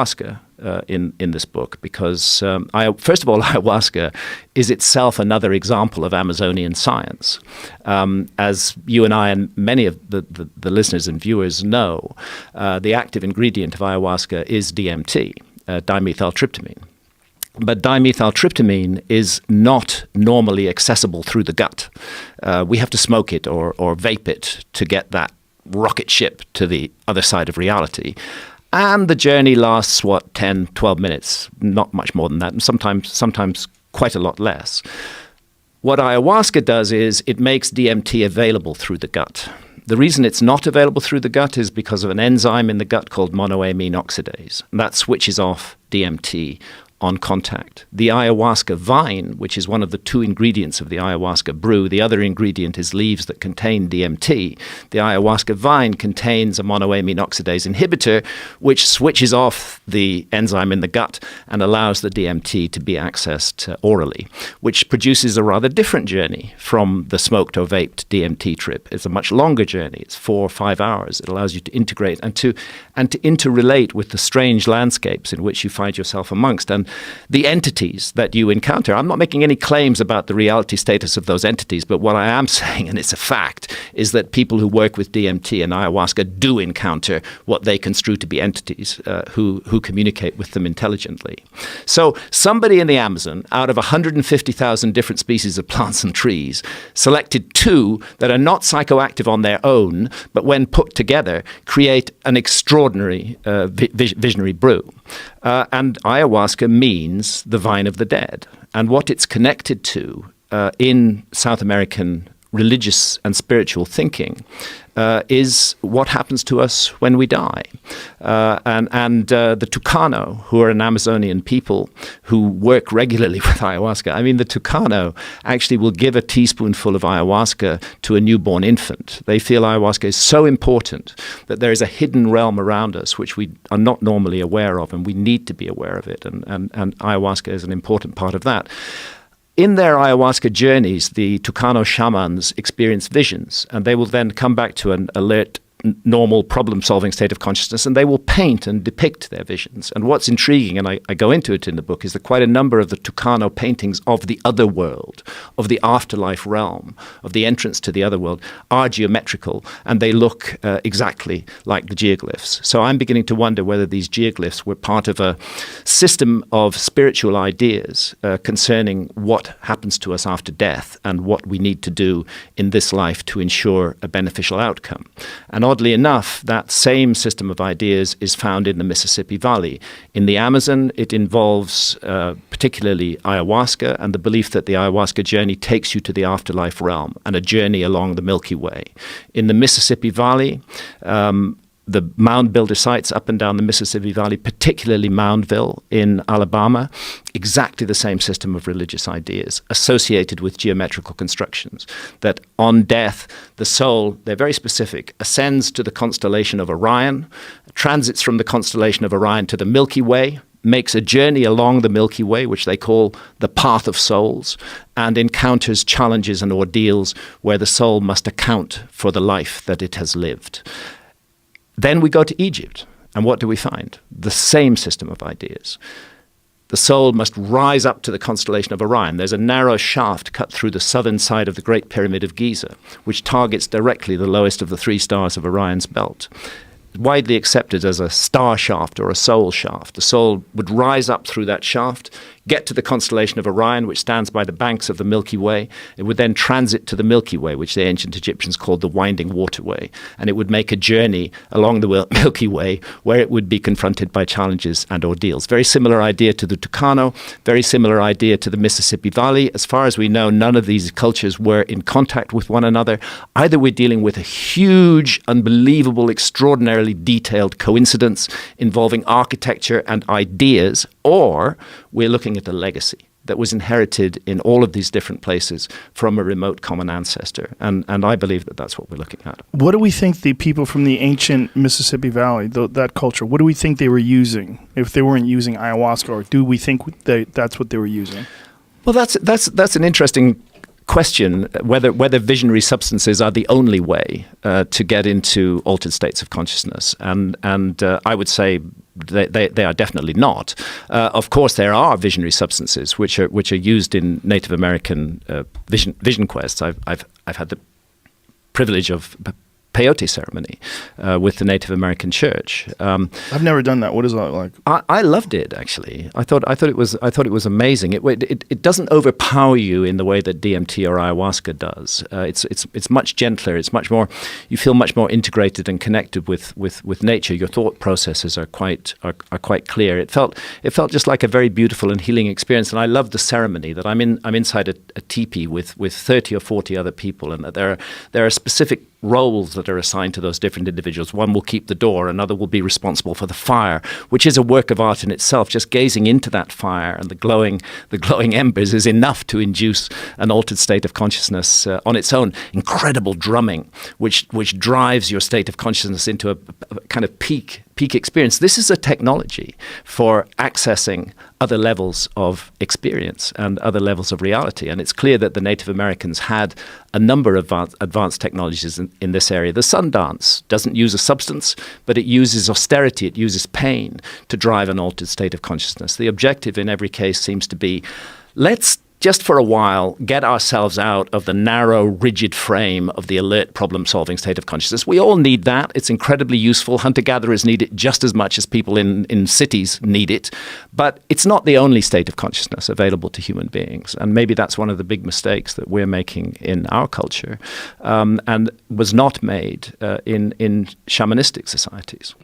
ayahuasca in this book because, first of all, ayahuasca is itself another example of Amazonian science. As you and I and many of the listeners and viewers know, the active ingredient of ayahuasca is DMT, dimethyltryptamine. But dimethyltryptamine is not normally accessible through the gut. We have to smoke it or vape it to get that rocket ship to the other side of reality. And the journey lasts, 10, 12 minutes, not much more than that, and sometimes quite a lot less. What ayahuasca does is it makes DMT available through the gut. The reason it's not available through the gut is because of an enzyme in the gut called monoamine oxidase. And that switches off DMT on contact. The ayahuasca vine, which is one of the two ingredients of the ayahuasca brew, the other ingredient is leaves that contain DMT. The ayahuasca vine contains a monoamine oxidase inhibitor, which switches off the enzyme in the gut and allows the DMT to be accessed orally, which produces a rather different journey from the smoked or vaped DMT trip. It's a much longer journey. It's 4 or 5 hours. It allows you to integrate and to interrelate with the strange landscapes in which you find yourself amongst. And the entities that you encounter, I'm not making any claims about the reality status of those entities, but what I am saying, and it's a fact, is that people who work with DMT and ayahuasca do encounter what they construe to be entities who communicate with them intelligently. So somebody in the Amazon, out of 150,000 different species of plants and trees, selected 2 that are not psychoactive on their own, but when put together, create an extraordinary visionary brew. And ayahuasca means the vine of the dead. And what it's connected to in South American religious and spiritual thinking is what happens to us when we die. And the Tucano, who are an Amazonian people who work regularly with ayahuasca, I mean, the Tucano actually will give a teaspoonful of ayahuasca to a newborn infant. They feel ayahuasca is so important that there is a hidden realm around us which we are not normally aware of, and we need to be aware of it. And ayahuasca is an important part of that. In their ayahuasca journeys, the Tucano shamans experience visions, and they will then come back to an alert, normal problem-solving state of consciousness, and they will paint and depict their visions. And what's intriguing, and I go into it in the book, is that quite a number of the Tucano paintings of the other world, of the afterlife realm, of the entrance to the other world, are geometrical, and they look exactly like the geoglyphs. So I'm beginning to wonder whether these geoglyphs were part of a system of spiritual ideas concerning what happens to us after death and what we need to do in this life to ensure a beneficial outcome. And oddly enough, that same system of ideas is found in the Mississippi Valley. In the Amazon, it involves particularly ayahuasca and the belief that the ayahuasca journey takes you to the afterlife realm and a journey along the Milky Way. In the Mississippi Valley, the mound builder sites up and down the Mississippi Valley, particularly Moundville in Alabama, exactly the same system of religious ideas associated with geometrical constructions, that on death, the soul, they're very specific, ascends to the constellation of Orion, transits from the constellation of Orion to the Milky Way, makes a journey along the Milky Way, which they call the path of souls, and encounters challenges and ordeals where the soul must account for the life that it has lived. Then we go to Egypt, and what do we find? The same system of ideas. The soul must rise up to the constellation of Orion. There's a narrow shaft cut through the southern side of the Great Pyramid of Giza, which targets directly the lowest of the 3 stars of Orion's belt. Widely accepted as a star shaft or a soul shaft. The soul would rise up through that shaft, get to the constellation of Orion, which stands by the banks of the Milky Way. It would then transit to the Milky Way, which the ancient Egyptians called the winding waterway. And it would make a journey along the Milky Way where it would be confronted by challenges and ordeals. Very similar idea to the Tucano, very similar idea to the Mississippi Valley. As far as we know, none of these cultures were in contact with one another. Either we're dealing with a huge, unbelievable, extraordinarily detailed coincidence involving architecture and ideas, or we're looking at a legacy that was inherited in all of these different places from a remote common ancestor. And I believe that that's what we're looking at. What do we think the people from the ancient Mississippi Valley, that culture, what do we think they were using if they weren't using ayahuasca, or do we think that's what they were using? Well, that's an interesting question, whether visionary substances are the only way to get into altered states of consciousness. And I would say they are definitely not. Of course, there are visionary substances which are used in Native American vision quests. I've had the privilege of peyote ceremony with the Native American church. I've never done that. What is that like? I loved it, actually. I thought it was amazing. It doesn't overpower you in the way that DMT or ayahuasca does. It's much gentler. It's much more. You feel much more integrated and connected with nature. Your thought processes are quite clear. It felt just like a very beautiful and healing experience. And I loved the ceremony that I'm inside a teepee with 30 or 40 other people, and that there are specific roles that are assigned to those different individuals. One will keep the door, another will be responsible for the fire, which is a work of art in itself. Just gazing into that fire and the glowing embers is enough to induce an altered state of consciousness on its own. Incredible drumming, which drives your state of consciousness into a kind of peak experience. This is a technology for accessing other levels of experience and other levels of reality. And it's clear that the Native Americans had a number of advanced technologies in this area. The sun dance doesn't use a substance, but it uses austerity, it uses pain to drive an altered state of consciousness. The objective in every case seems to be, let's just for a while get ourselves out of the narrow, rigid frame of the alert problem-solving state of consciousness. We all need that. It's incredibly useful. Hunter-gatherers need it just as much as people in cities need it. But it's not the only state of consciousness available to human beings. And maybe that's one of the big mistakes that we're making in our culture, and was not made in shamanistic societies.